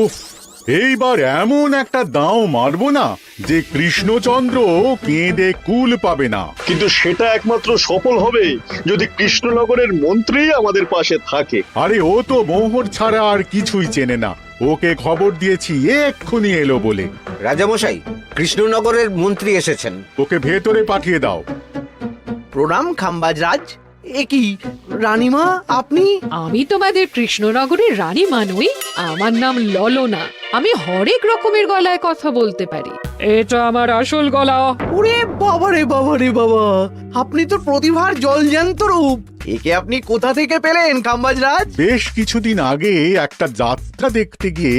উফ, এইবার এমন একটা দাও মারবো না যে কৃষ্ণচন্দ্র কেঁদে কুল পাবে না। কিন্তু সেটা একমাত্র সফল হবে যদি কৃষ্ণনগরের মন্ত্রী আমাদের পাশে থাকে। আরে ও তো মোহর ছাড়া আর কিছুই চেনে না। ওকে খবর দিয়েছি এক্ষুনি এলো বলে। রাজামশাই, কৃষ্ণনগরের মন্ত্রী এসেছেন। ওকে ভেতরে পাঠিয়ে দাও। প্রণাম খাম্বাজ রাজ। এ কি রানীমা, আপনি? আমি তোমাদের কৃষ্ণনগরের রানী নই, আমার নাম ললনা। আমি হরেক রকমের গলায় কথা বলতে পারি। এটা আমার আসল গলা। ওরে বাবা রে বাবা রে বাবা, আপনি তো প্রতিভার জলজ্যান্ত রূপ। একে আপনি কোথা থেকে পেলেন খাম্বাজ রাজ? বেশ কিছুদিন আগে একটা যাত্রা দেখতে গিয়ে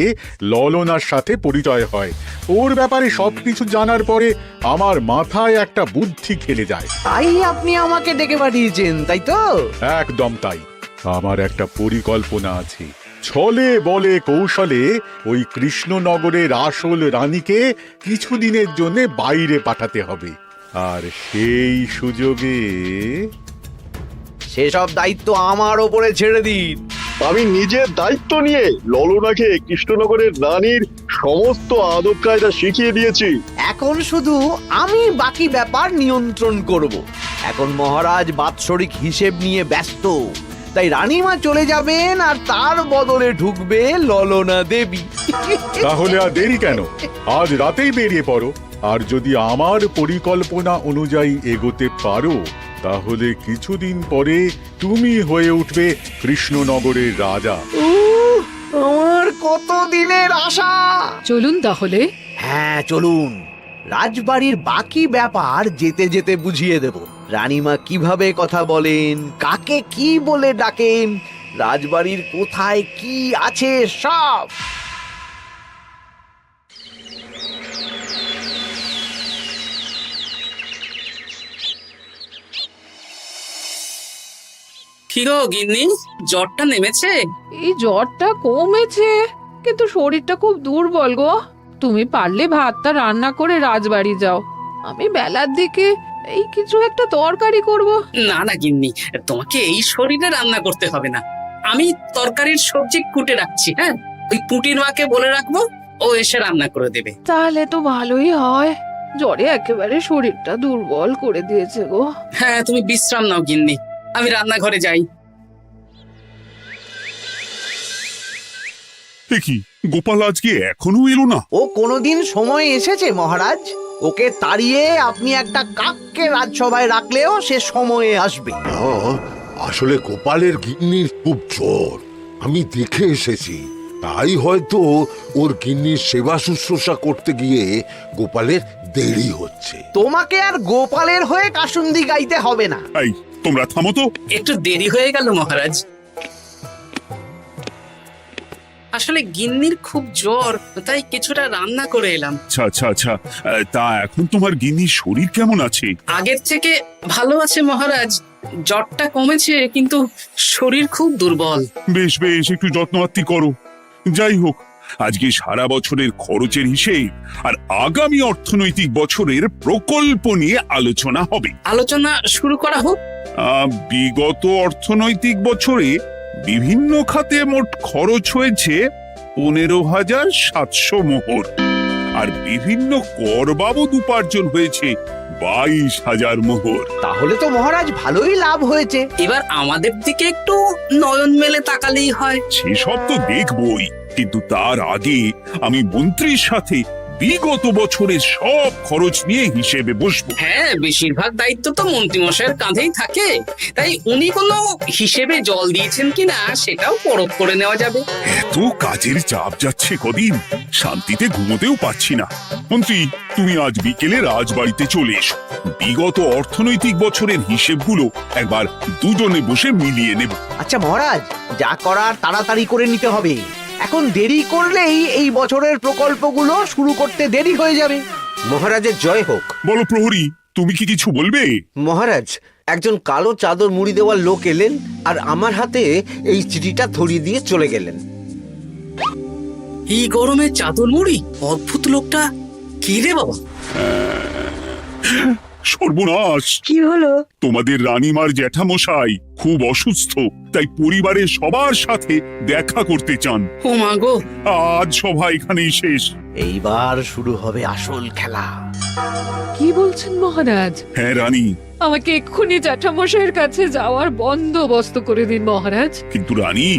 ললনার সাথে পরিচয় হয়। ওর ব্যাপারে সবকিছু জানার পরে আমার মাথায় একটা বুদ্ধি খেলে যায়। তাই আপনি আমাকে ডেকে পাঠিয়েছেন, তাই তো? একদম তাই। আমার একটা পরিকল্পনা আছে। ছলে বলে কৌশলে ওই কৃষ্ণনগরের আসল রানীকে কিছুদিনের জন্য বাইরে পাঠাতে হবে, আর সেই সুযোগে সেসব দায়িত্ব আমার ওপরে ছেড়ে দিন। আমি নিজের দায়িত্ব নিয়ে ললনাকে কৃষ্ণনগরের রানীর সমস্ত আদব কায়দা শিখিয়ে দিয়েছি। এখন শুধু আমি বাকি ব্যাপার নিয়ন্ত্রণ করব। এখন মহারাজ বাৎসরিক হিসেব নিয়ে ব্যস্ত, তাই রানীমা চলে যাবেন আর তার বদলে ঢুকবে ললনা দেবী। তাহলে আর দেরি কেন? আজ রাতেই বেরিয়ে পড়ো। আর যদি আমার পরিকল্পনা অনুযায়ী এগোতে পারো, তাহলে কিছুদিন পরে তুমি হয়ে উঠবে কৃষ্ণনগরের রাজা। আমার কত দিনের আশা। চলুন তাহলে। হ্যাঁ চলুন, রাজবাড়ির বাকি ব্যাপার যেতে যেতে বুঝিয়ে দেব। রানীমা কিভাবে কথা বলেন, কাকে কি বলে ডাকেন, রাজবাড়ির কোথায় কি আছে সব। কি গো গিন্নি, জ্বরটা নেমেছে? এই জ্বরটা কমেছে, কিন্তু শরীরটা খুব দুর্বল গো। তুমি পারলে ভাতটা রান্না করে রাজবাড়ি যাও। আমি বেলার দিকে এই কিছু একটা তরকারি করব। না না গিন্নি, তোমাকে এই শরীরে রান্না করতে হবে না। আমি তরকারির সবজি কুটে রাখছি। হ্যাঁ, ওই পুটির মাকে বলে রাখবো, ও এসে রান্না করে দেবে। তাহলে তো ভালোই হয়। জ্বরে একেবারে শরীরটা দুর্বল করে দিয়েছে গো। হ্যাঁ, তুমি বিশ্রাম নাও গিন্নি, আমি রান্নাঘরে যাই। কি গোপাল আজকে এখনো এলো না? ও কোনোদিন সময় এসেছে মহারাজ? ওকে তাড়িয়ে আপনি একটা কাককে রাজসভায় রাখলেও সে সময়ে আসবে। আসলে গোপালের গিন্নির খুব জ্বর, আমি দেখে এসেছি। তাই হয়তো ওর গিন্নির সেবা শুশ্রূষা করতে গিয়ে গোপালের দেরি হচ্ছে। তোমাকে আর গোপালের হয়ে কাসুন্দি গাইতে হবে না। এই তোমরা থামো তো। একটু দেরি হয়ে গেল মহারাজ। আসলে গিন্নির খুব জ্বর, তাই কিছুটা রান্না করে এলাম। আচ্ছা আচ্ছা আচ্ছা, তা এখন তোমার গিন্নির শরীর কেমন আছে? আগের থেকে ভালো আছে মহারাজ, জ্বরটা কমেছে, কিন্তু শরীর খুব দুর্বল। বেশ বেশ, একটু যত্নআত্তি করো। যাই হোক, আজকে সারা বছরের খরচের হিসেব আর আগামী অর্থনৈতিক বছরের প্রকল্প নিয়ে আলোচনা হবে। আলোচনা শুরু করা হোক। বিগত অর্থনৈতিক বছরে বিভিন্ন খাতে মোট খরচ হয়েছে 15,700 মোহর, আর বিভিন্ন কর বাবদ উপার্জন হয়েছে 22,000 মোহর। তাহলে তো মহারাজ ভালোই লাভ হয়েছে। এবার আমাদের দিকে একটু নয়ন মেলে তাকালেই হয়। সেসব তো দেখবই, কিন্তু তার আগে আমি মন্ত্রীর সাথে বিগত বছরের সব খরচ নিয়ে হিসেবে বসবো। হ্যাঁ, বেশিরভাগ দায়িত্ব তো মন্ত্রীমশাইয়ের কাঁধেই থাকে, তাই উনি কোনো হিসেবে জল দিয়েছেন কিনা সেটাও পরখ করে নেওয়া যাবে। এত কাজের চাপ যাচ্ছে কদিন, শান্তিতে ঘুমোতেও পাচ্ছি না। মন্ত্রী, তুমি আজ বিকেলে রাজবাড়িতে চলে এসো। বিগত অর্থনৈতিক বছরের হিসেবগুলো একবার দুজনে বসে মিলিয়ে নেব। আচ্ছা মহারাজ, যা করার তাড়াতাড়ি করে নিতে হবে। এখন দেরি করলেই এই বছরের প্রকল্পগুলো শুরু করতে দেরি হয়ে যাবে। মহারাজের জয় হোক। বলো প্রহরী, তুমি কি কিছু বলবে? মহারাজ, একজন কালো চাদর মুড়ি দেওয়ার লোক এলেন আর আমার হাতে এই চিঠিটা ধরিয়ে দিয়ে চলে গেলেন। এই গরমে চাদর মুড়ি? অদ্ভুত লোকটা, কি রে বাবা? সর্বনাশ! কি হলো? তোমাদের রানীমার জ্যাঠামশাই খুব অসুস্থ, তাই পরিবারের সবার সাথে দেখা করতে চান। ও মা গো, আজ সভা এখানেই শেষ। এইবার শুরু হবে আসল খেলা। কি বলছেন মহারাজ? হ্যাঁ রানী, আমাকে এক্ষুনি জ্যাঠামশাইয়ের কাছে যাওয়ার বন্দোবস্ত করে দিন মহারাজ। কিন্তু রানী,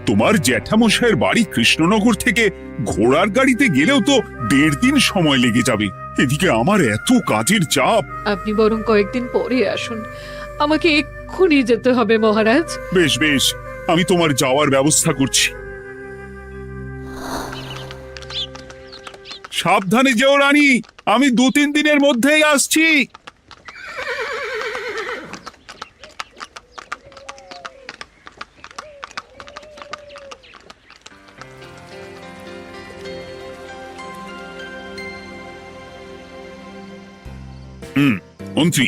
তোমার জ্যাঠামশাইয়ের বাড়ি কৃষ্ণনগর থেকে ঘোড়ার গাড়িতে গেলেও তো 1.5 দিন সময় লেগে যাবে। এদিকে আমার এত কাজের চাপ। আপনি বরং কয়েকদিন পরে আসুন, আমাকে এক্ষুনি যেতে হবে মহারাজ। বেশ বেশ, আমি তোমার যাওয়ার ব্যবস্থা করছি। সাবধানে যেও রানী, আমি 2-3 দিনের মধ্যেই আসছি। মন্ত্রী,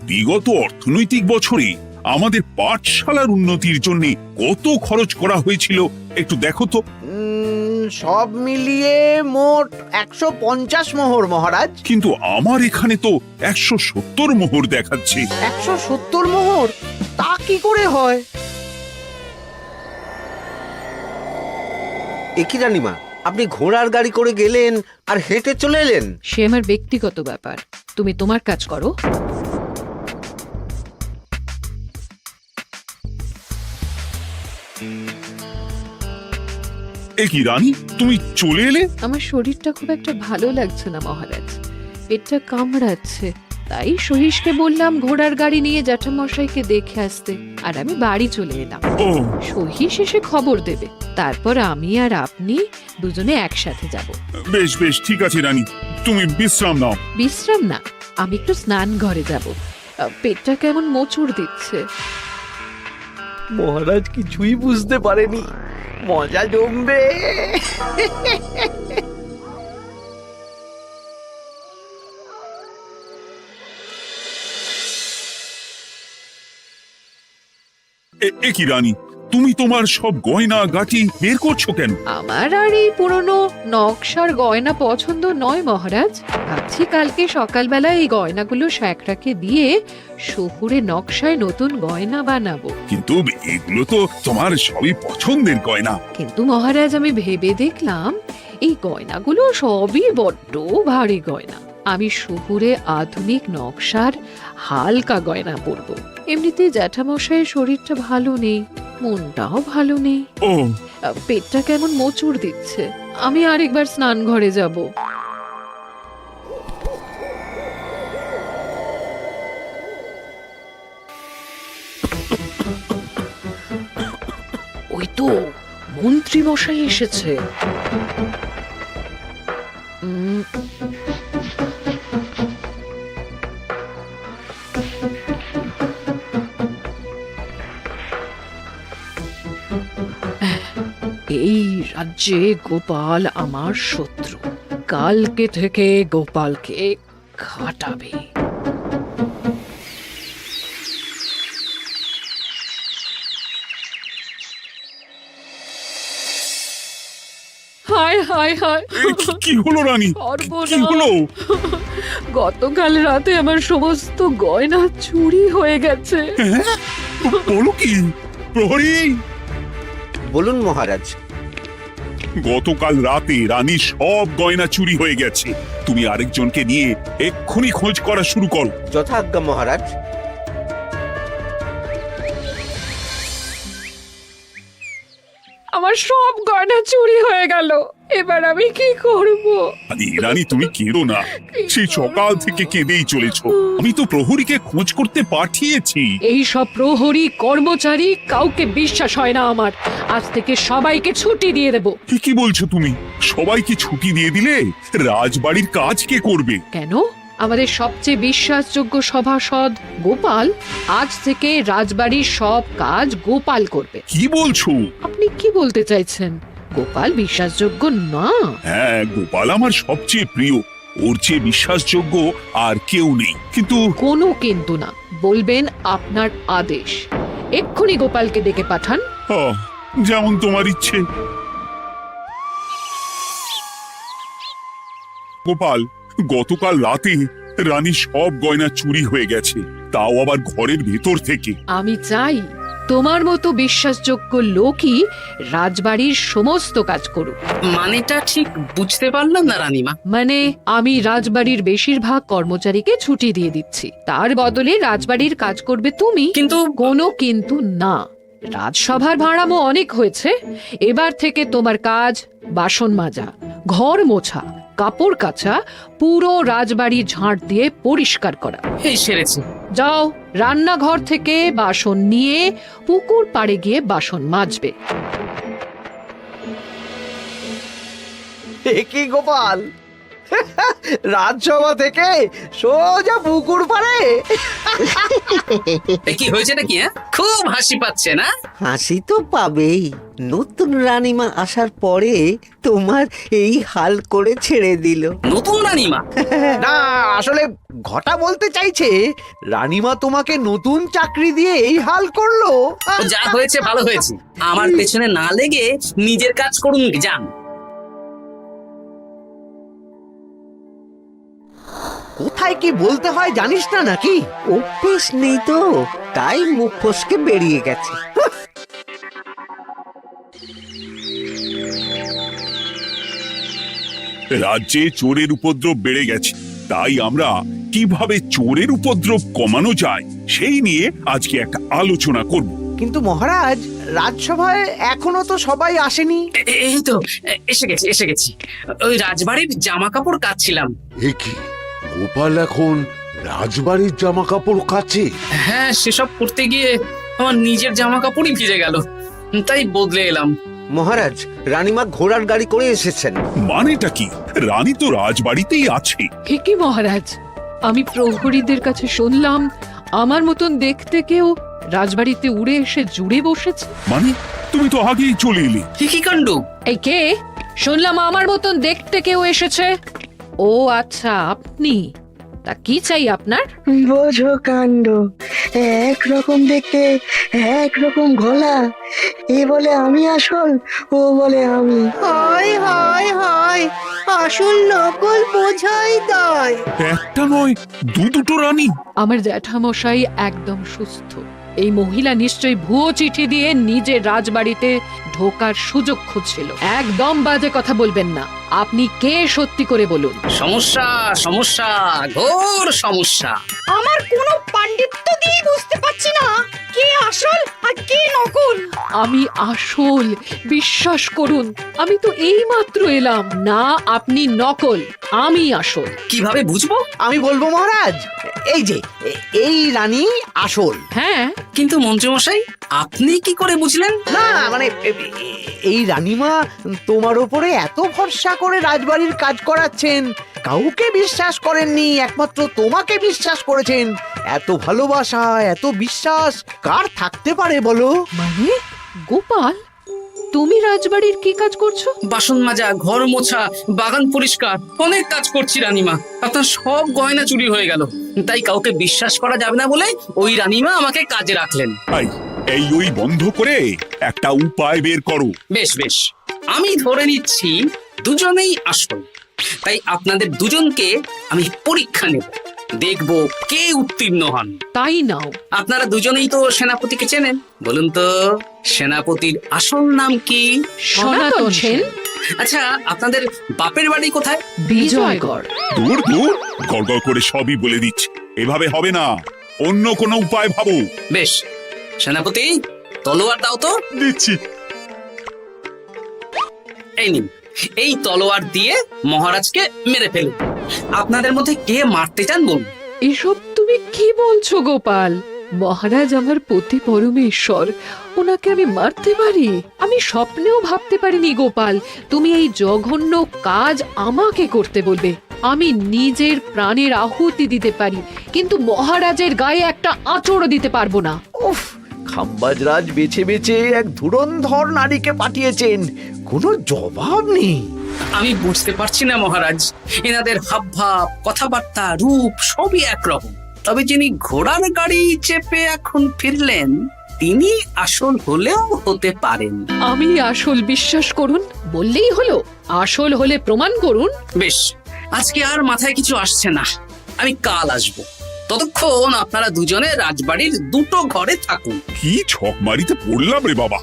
বিগত অর্থনৈতিক বছরে আমাদের পাঠশালার উন্নতির জন্য কত খরচ করা হয়েছিল একটু দেখো তো। সব মিলিয়ে মোট 150 মোহর মহারাজ। কিন্তু আমার এখানে তো 170 মোহর দেখাচ্ছে। 170 মোহর? তা কি করে হয়? একই রানীমা, আপনি ঘোড়ার গাড়ি করে গেলেন আর হেঁটে চলে এলেন? সে আমার ব্যক্তিগত ব্যাপার, তুমি তোমার কাজ করো। কি রানী, তুমি চলে এলে? আমার শরীরটা খুব একটা ভালো লাগছে না মহারাজ, পেটটা কামড়াচ্ছে, তাই সহিসকে বললাম ঘোড়ার গাড়ি নিয়ে জ্যাঠামশাইকে দেখে আসতে, আর আমি বাড়ি চলে এলাম। ও, সহিস এসে খবর দেবে, তারপর আমি আর আপনি দুজনে একসাথে যাব। বেশ বেশ, ঠিক আছে রানী, তুমি বিশ্রাম নাও। বিশ্রাম না, আমি একটু স্নান ঘরে যাব, পেটটা কেমন মোচড় দিচ্ছে। মহারাজ কিছুই বুঝতে পারেনি, মজা জমবে। কি রানী, তুমি তোমার সব গয়না গাটি বের করছো কেন? আমার আর এই পুরনো নকশার গয়না পছন্দ নয় মহারাজ, ভাবছি কালকে সকালবেলা এই গয়নাগুলো শ্যাকরাকে দিয়ে শহুরে নকশায় নতুন গয়না বানাবো। কিন্তু এগুলো তো তোমার সবই পছন্দের গয়না। কিন্তু মহারাজ, আমি ভেবে দেখলাম এই গয়নাগুলো সবই বড্ড ভারী গয়না, আমি শহুরে আধুনিক নকশার হালকা গয়না পরবো। এমনিতে জ্যাঠামশাইয়ের শরীরটা ভালো নেই, মনটাও ভালো নেই, ও, পেটটা কেমন মোচড় দিচ্ছে, আমি আরেকবার স্নান ঘরে যাব। ওই তো মন্ত্রী মশাই এসেছে। এই রাজ্যে গোপাল আমার শত্রু, কালকে থেকে গোপালকে খাটাবে। হায় হায় হায়, কি হলো রানী, কি হলো? গতকাল রাতে আমার সমস্ত গয়না চুরি হয়ে গেছে। বলো কি প্রহরী? বলুন মহারাজ। গতকাল রাতে রানীর সব গয়না চুরি হয়ে গেছে। তুমি আরেকজনকে নিয়ে এক্ষুনি খোঁজ করা শুরু করো। যথাজ্ঞা মহারাজ। আমার সব গয়না চুরি হয়ে গেল, এবার আমি কি করব? আরে রানী, তুমি কেঁদো না, সেই সকাল থেকে কেঁদেই চলেছো। আমি তো প্রহরীকে খোঁজ করতে পাঠিয়েছি। এই সব প্রহরী কর্মচারী কাউকে বিশ্বাস হয় না আমার, আজ থেকে সবাইকে ছুটি দিয়ে দেব। কি বলছো তুমি? সবাইকে ছুটি দিয়ে দিলে রাজবাড়ির কাজ কে করবে? কেন? আমাদের সবচেয়ে বিশ্বাসযোগ্য সভাসদ গোপাল আজ থেকে রাজবাড়ির সব কাজ গোপাল করবে। কি বলছো? আপনি কি বলতে চাইছেন? গোপাল বিশ্বাসযোগ্য না? হ্যাঁ, গোপাল আমার সবচেয়ে প্রিয়, ওর চেয়ে বিশ্বাসযোগ্য আর কেউ নেই। কিন্তু কোনো কিন্তু না, বলবেন আপনার আদেশ। এক্ষুনি গোপালকে ডেকে পাঠান। যেমন তোমার ইচ্ছে। গোপাল, গতকাল রাতে রানী সব গয়না চুরি হয়ে গেছে, তাও আবার ঘরের ভেতর থেকে। আমি চাই তোমার মতো বিশ্বাসযোগ্য লোকই রাজবাড়ির সমস্ত কাজ করুক। মানেটা ঠিক বুঝতে পারলাম না রানীমা। মানে আমি রাজবাড়ির বেশিরভাগ কর্মচারীকে ছুটি দিয়ে দিচ্ছি, তার বদলে রাজবাড়ির কাজ করবে তুমি। কিন্তু কোনো কিন্তু না। রাজসভার ভাড়ামো অনেক হয়েছে, এবার থেকে তোমার কাজ বাসন মাজা, ঘর মোছা, কাপড় কাচা, পুরো রাজবাড়ি ঝাঁট দিয়ে পরিষ্কার করা। এই সেরেছে। যাও, রান্নাঘর থেকে বাসন নিয়ে পুকুর পাড়ে গিয়ে বাসন মাজবে। এ কি গোপাল, রাজসভা থেকে সোজা পুকুর পাড়ে? এ কি হয়েছে নাকি? খুব হাসি পাচ্ছে না? হাসি তো পাবেই, নতুন রানীমা আসার পরে তোমার এই হাল করে ছেড়ে দিল। নতুন রানীমা? না, আসলে ঘটা বলতে চাইছে রানীমা তোমাকে নতুন চাকরি দিয়ে এই হাল করলো। ও যা হয়েছে ভালো হয়েছে, আমার পেছনে না লেগে নিজের কাজ করুন যান। কোথায় কি বলতে হয় জানিস না নাকি? অভ্যেস নেই তো, তাই মুখ ফসকে বেরিয়ে গেছে। রাজ্যে চোরের উপদ্রব বেড়ে গেছে, তাই আমরা কিভাবে চোরের উপদ্রব কমানো যায় সেই নিয়ে আজকে একটা আলোচনা করব। কিন্তু মহারাজ, রাজসভায় এখনো তো সবাই আসেনি। এই তো এসে গেছি। ওই রাজবাড়ির জামা কাপড় কাচ্ছিলাম। এ কি, গোপাল এখন রাজবাড়ির জামা কাপড় কাচে? হ্যাঁ, সেসব করতে গিয়ে আমার নিজের জামা কাপড়ই ভিজে গেল, তাই বদলে এলাম। মহারাজ, রানীমা ঘোড়ার গাড়ি করে এসেছেন। মানেটা কি? রানী তো রাজবাড়িতেই আছে। হে কি মহারাজ, আমি প্রহরীদের কাছে শুনলাম আমার মতন দেখতে কেউ রাজবাড়িতে উড়ে এসে জুড়ে বসেছে। মানে তুমি তো আগেই চলে এলে। কি কাণ্ড! এই কে? শুনলাম আমার মতন দেখতে কেউ এসেছে। ও আচ্ছা, আপনি। তা কি চাই আপনার? বোঝো কাণ্ড, একরকম দেখতে একরকম গলা, এ বলে আমি আসল, ও বলে আমি। হায় হায় হায়, আসল নকল বোঝাই দায়। একটা নয়, দুটো রানী। আমার জ্যাঠামশাই একদম সুস্থ। এই মহিলা নিশ্চয়ই ভুয়ো চিঠি দিয়ে নিজের রাজবাড়িতে ঢোকার সুযোগ খুঁজছিল। একদম বাজে কথা বলবেন না। আপনি কে সত্যি করে বলুন। সমস্যা সমস্যা, ঘোর সমস্যা। আমার কোনো পাণ্ডিত্য দিয়ে বুঝতে পারছি না কে আসল আর কে নকল। আমি আসল, বিশ্বাস করুন। আমি তো এই মাত্র এলাম। না, আপনি নকল, আমি আসল। কিভাবে বুঝবো? আমি বলবো মহারাজ, এই যে এই রানী আসল। হ্যাঁ, কিন্তু মন্ত্রীমশাই, আপনি কি করে বুঝলেন? না মানে এই রানীমা তোমার উপরে এত ভরসা করে রাজবাড়ির কাজ করাচ্ছেন, কাউকে বিশ্বাস করেননি, একমাত্র তোমাকে বিশ্বাস করেছেন। এত ভালোবাসা, এত বিশ্বাস কার থাকতে পারে বলো? মানে গোপাল, তুমি রাজবাড়ির কি কাজ করছো? বাসন মাজা, ঘর মোছা, বাগান পরিষ্কার, অনেক কাজ করছি রানীমা। আপনার সব গয়না চুরি হয়ে গেল, তাই কাউকে বিশ্বাস করা যাবে না বলে ওই রানীমা আমাকে কাজে রাখলেন। এই ওই বন্ধ করে একটা উপায় বের করো। বেশ বেশ, আমি ধরে নিচ্ছি দুজনেই আসল। তাই আপনাদের দুজনকে আমি পরীক্ষা নেব, দেখব কে উত্তীর্ণ হন। তাই নাও। আপনারা দুজনেই তো সেনাপতিকে চেনেন, বলুন তো সেনাপতির আসল নাম কি? সনাতন সেন। আচ্ছা, আপনাদের বাপের বাড়ি কোথায়? বিজয়গড়। দূর গড়গড় করে সবই বলে দিচ্ছে। এভাবে হবে না, অন্য কোনো উপায় ভাবো। বেশ, সেনাপতি তলোয়ার দাও তো। দিচ্ছি। এই নিন, এই তলোয়ার দিয়ে মহারাজকে মেরে ফেলুন। আপনাদের মধ্যে কে মারতে চান বলুন। এসব তুমি কি বলছো গোপাল? মহারাজ আমার পতি পরমেশ্বর, ওনাকে আমি মারতে পারি? আমি স্বপ্নেও ভাবতে পারিনি গোপাল তুমি এই জঘন্য কাজ আমাকে করতে বলবে। আমি নিজের প্রাণের আহুতি দিতে পারি, কিন্তু মহারাজের গায়ে একটা আঁচড়ও দিতে পারবো না। উফ, খাম্বাজরাজ বেছে বেছে এক ধুরন্ধর নারীকে পাঠিয়েছেন, কোনো জবাব নেই। আমি বুঝতে পারছি না মহারাজ, এনাদের হাবভাব, কথাবার্তা, রূপ সবই একরকম। তবে যিনি ঘোড়ার গাড়ি চেপে এখন ফিরলেন, তিনি আসল হলেও হতে পারেন। আমি আসল, বিশ্বাস করুন। বললেই হলো? আসল হলে প্রমাণ করুন। বেশ, আজকে আর মাথায় কিছু আসছে না। আমি কাল আসবো। ততক্ষণ আপনারা দুজনে রাজবাড়ির দুটো ঘরে থাকুন। কি ছকমারিতে পড়লাম রে বাবা।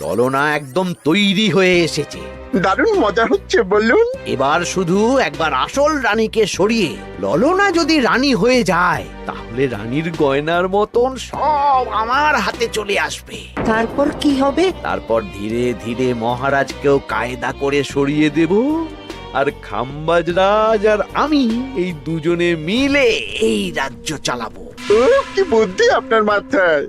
ললনা একদম তৈরি হয়ে এসেছে। দারুণ মজা হচ্ছে বলুন। এবার শুধু একবার আসল রানীকে সরিয়ে ললনা যদি রানী হয়ে যায়, তাহলে রানীর গয়নার মতন সব আমার হাতে চলে আসবে। তারপর কি হবে? তারপর ধীরে ধীরে মহারাজকেও কায়দা করে সরিয়ে দেব, আর খাম্বাজ রাজ আর আমি এই দুজনে মিলে এই রাজ্য চালাবো। কি বুদ্ধি আপনার মাথায়।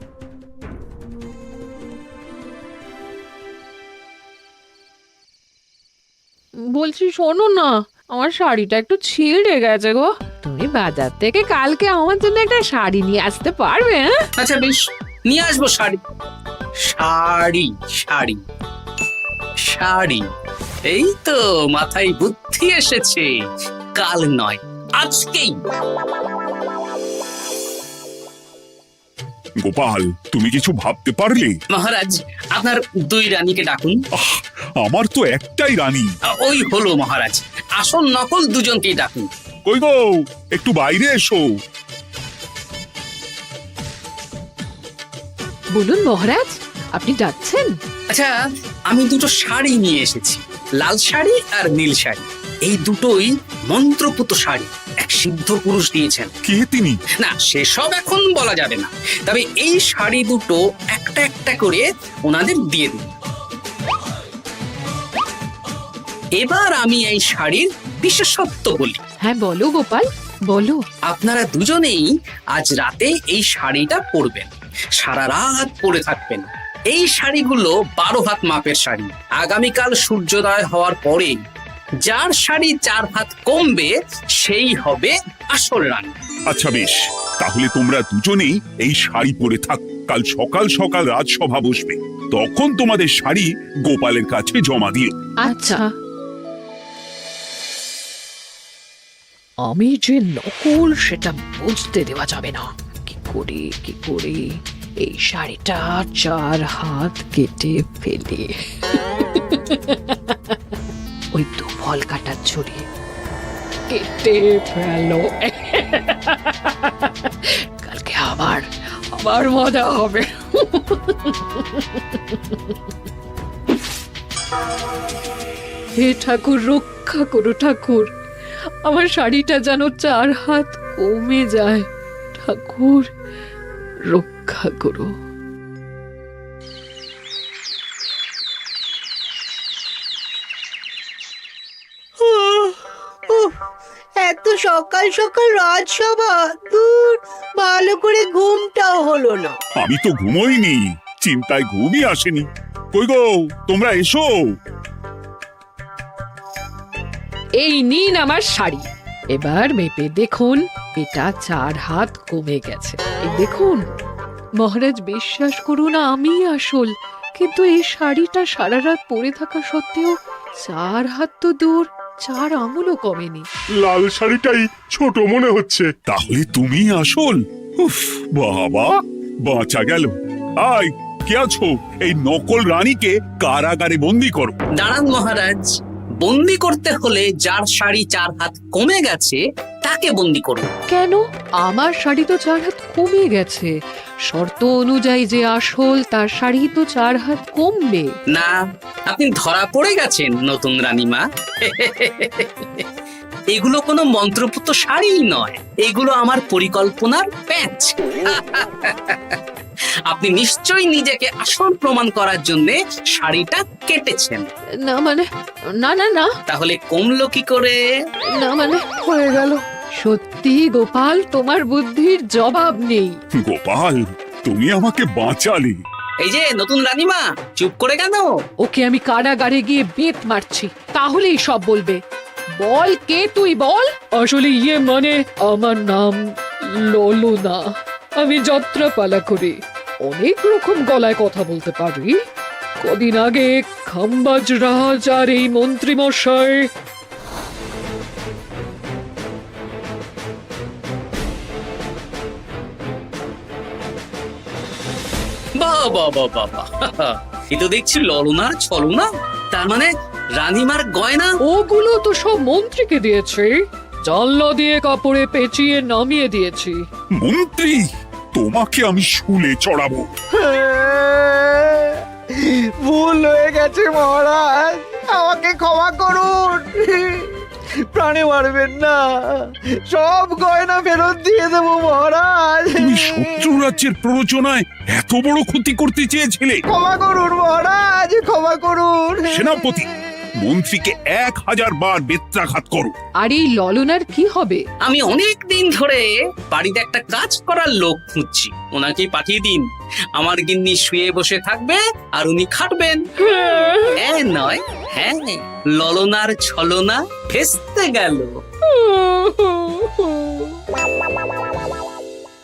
বলছি শোনো না, আমার শাড়িটা একটু ছিঁড়ে গেছে গো। তুমি বাজার থেকে কালকে আমার জন্য একটা শাড়ি নিয়ে আসতে পারবে? হ্যাঁ, আচ্ছা বেশ, নিয়ে আসবো শাড়ি। শাড়ি শাড়ি শাড়ি, এই তো মাথায় বুদ্ধি এসেছে। কাল নয়, আজকেই। গোপাল, তুমি কিছু ভাবতে পারলে? মহারাজ, আপনার দুই রানীকে ডাকুন। আমার তো একটাই রানী। ওই হলো মহারাজ, আসল নকল দুজনকেই ডাকুন। কই গো, একটু বাইরে এসো। বলুন মহারাজ, আপনি ডাকছেন? আচ্ছা, আমি দুটো শাড়ি নিয়ে এসেছি, লাল শাড়ি আর নীল শাড়ি। এই দুটোই মন্ত্রপুত শাড়ি, এক সিদ্ধ পুরুষ দিয়েছেন। কে তিনি? না, সেসব এখন বলা যাবে না, তবে এই শাড়ি দুটো একটা একটা করে ওনাদের দিয়ে দিন। এবার আমি এই শাড়ির বিশেষত্ব বলি। হ্যাঁ বলো গোপাল, বলো। আপনারা দুজনেই আজ রাতে এই শাড়িটা পরবেন, সারা রাত পরে থাকবেন। এই শাড়িগুলো 12 হাত মাপের শাড়ি। আগামীকাল সূর্যোদয় হওয়ার পরে যার শাড়ি 4 হাত কমবে সেই হবে আসল রানী। আচ্ছা বেশ, তাহলে তোমরা দুজনেই এই শাড়ি পরে থাক। কাল সকাল সকাল রাজসভা বসবে, তখন তোমাদের শাড়ি গোপালের কাছে জমা দিও। আচ্ছা। আমি যে নকল সেটা বুঝতে দেওয়া যাবে না। কি করে এই শাড়িটা 4 হাত কেটে ফেলে ওই দু ফল কাটার ছড়ি কেটে ফেলো। কালকে আবার মজা হবে। হে ঠাকুর, রক্ষা করো ঠাকুর, আমার শাড়িটা যেন 4 হাত কমে যায়। ঠাকুর রক্ষা করো। এত সকাল সকাল রাজসভা, দূর, ভালো করে ঘুমটাও হলো না। আমি তো ঘুমোইনি, চিন্তায় ঘুমই আসেনি। কই গো, তোমরা এসো। এই নিন আমার শাড়ি, এবার মেপে দেখুন, এটা 4 হাত কমে গেছে। এই দেখুন মহারাজ, বিশ্বাস করুন আমি আসল, কিন্তু এই শাড়িটা সারা রাত পরে থাকা সত্ত্বেও 4 হাত তো দূর, 4 আঙুলও কমেনি। লাল শাড়িটাই ছোট মনে হচ্ছে। তাহলে তুমি আসল? উফ, বাবা, বাঁচা গেল। আয়, কে আছো? এই নকল রানীকে কারাগারে বন্দি করো। দাঁড়ান মহারাজ, বন্দি করতে হলে যার শাড়ি 4 হাত কমে গেছে তাকে বন্দি করুন। কেন? আমার শাড়ি তো 4 হাত কমে গেছে। শর্ত অনুযায়ী যে আসল তার শাড়ি তো 4 হাত কমবে না, আপনি ধরা পড়ে গেছেন নতুন রানীমা। এগুলো কোনো মন্ত্রপুত শাড়ি নয়, এগুলো আমার পরিকল্পনার প্যাচ। আপনি নিশ্চয়ই নিজেকে আসল প্রমাণ করার জন্য শাড়িটা কেটেছেন। না মানে, না না না, তাহলে কমলো কি করে? না মানে হয়ে গেল। সত্যি গোপাল, তোমার বুদ্ধির জবাব নেই। গোপাল, তুমি আমাকে বাঁচালে। এই যে নতুন রানীমা, চুপ করে কেন? ওকে আমি কারাগারে গিয়ে বেত মারছি, তাহলেই সব বলবে। বল, কে তুই বল। আসলে মানে আমার নাম ললনা, আমি যাত্রাপালা করি, অনেক রকম গলায় কথা বলতে পারি। কদিন আগে খাম্বাজ রাজ আর এই মন্ত্রী মশাই বাহ বাহ বাহ বাহ বাহ, এ তো দেখছি ললনা ছলনা তার মানে রানীমার গয়না? ওগুলো তো সব মন্ত্রীকে দিয়েছে, জানলা দিয়ে কাপড়ে পেঁচিয়ে নামিয়ে দিয়েছি। মন্ত্রী, তোমাকে আমি শুলে চড়াবো। ভুল হয়ে গেছে মহারাজ, আমাকে ক্ষমা করুন। প্রাণে মারবেন না, সব গয়না ফেরত দিয়ে দেবো মহারাজ। তুমি শত্রু রাজ্যের প্ররোচনায় এত বড় ক্ষতি করতে চেয়েছিলে? ক্ষমা করুন মহারাজ, ক্ষমা করুন। সেনাপতি, মন্ত্রীকে 1000 বার বেত্রাঘাত করো। আর এই ললনার কি হবে? আমি অনেক দিন ধরে বাড়িতে একটা কাজ করার লোক খুঁজছি, ওনাকেই পাঠিয়ে দিন। আমার গিন্নি শুয়ে বসে থাকবে আর উনি খাটবেন। নয়, হ্যাঁ, ললনার ছলনা ভেস্তে গেল।